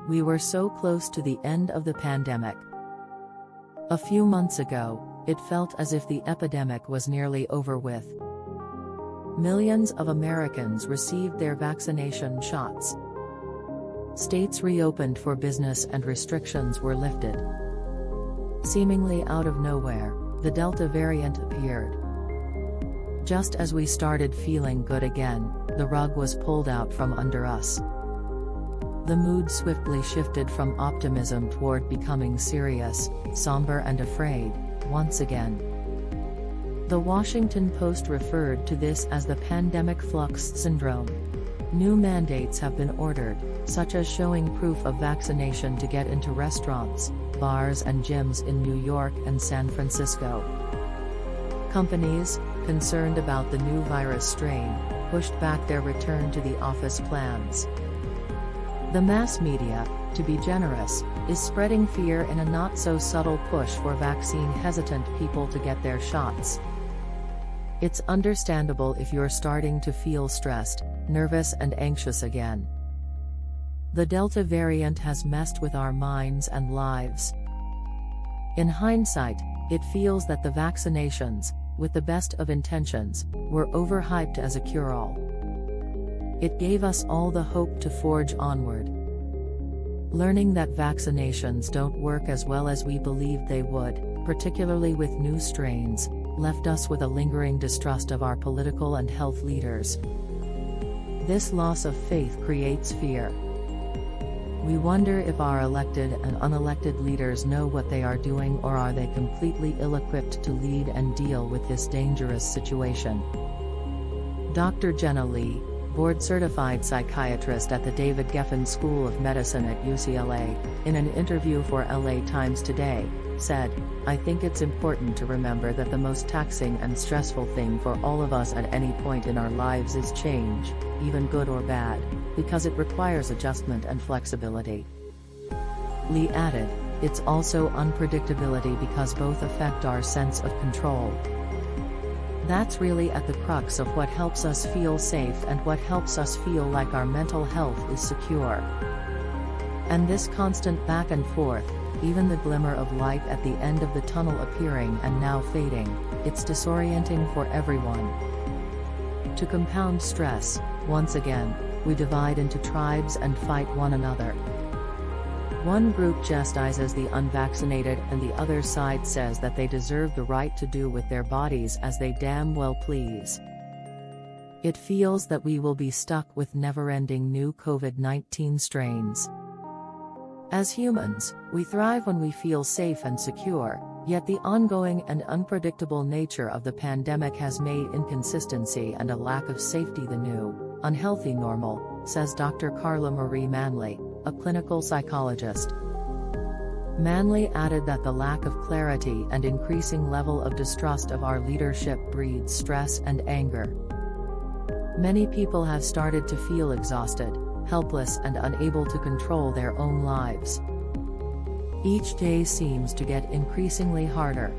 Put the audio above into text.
We were so close to the end of the pandemic. A few months ago, it felt as if the epidemic was nearly over with. Millions of Americans received their vaccination shots. States reopened for business and restrictions were lifted. Seemingly out of nowhere, the Delta variant appeared. Just as we started feeling good again, the rug was pulled out from under us. The mood swiftly shifted from optimism toward becoming serious, somber and afraid, once again. The Washington Post referred to this as the pandemic flux syndrome. New mandates have been ordered, such as showing proof of vaccination to get into restaurants, bars and gyms in New York and San Francisco. Companies, concerned about the new virus strain, pushed back their return to the office plans. The mass media, to be generous, is spreading fear in a not-so-subtle push for vaccine-hesitant people to get their shots. It's understandable if you're starting to feel stressed, nervous and anxious again. The Delta variant has messed with our minds and lives. In hindsight, it feels that the vaccinations, with the best of intentions, were overhyped as a cure-all. It gave us all the hope to forge onward. Learning that vaccinations don't work as well as we believed they would, particularly with new strains, left us with a lingering distrust of our political and health leaders. This loss of faith creates fear. We wonder if our elected and unelected leaders know what they are doing, or are they completely ill-equipped to lead and deal with this dangerous situation. Dr. Jena Lee, board-certified psychiatrist at the David Geffen School of Medicine at UCLA, in an interview for LA Times Today, said, "I think it's important to remember that the most taxing and stressful thing for all of us at any point in our lives is change, even good or bad, because it requires adjustment and flexibility." Lee added, "It's also unpredictability because both affect our sense of control. That's really at the crux of what helps us feel safe and what helps us feel like our mental health is secure. And this constant back and forth, even the glimmer of light at the end of the tunnel appearing and now fading, it's disorienting for everyone." To compound stress, once again, we divide into tribes and fight one another. One group chastises the unvaccinated and the other side says that they deserve the right to do with their bodies as they damn well please. It feels that we will be stuck with never-ending new COVID-19 strains. As humans, we thrive when we feel safe and secure, yet the ongoing and unpredictable nature of the pandemic has made inconsistency and a lack of safety the new, unhealthy normal, says Dr. Carla Marie Manly, a clinical psychologist. Manly added that the lack of clarity and increasing level of distrust of our leadership breeds stress and anger. Many people have started to feel exhausted, helpless and unable to control their own lives. Each day seems to get increasingly harder,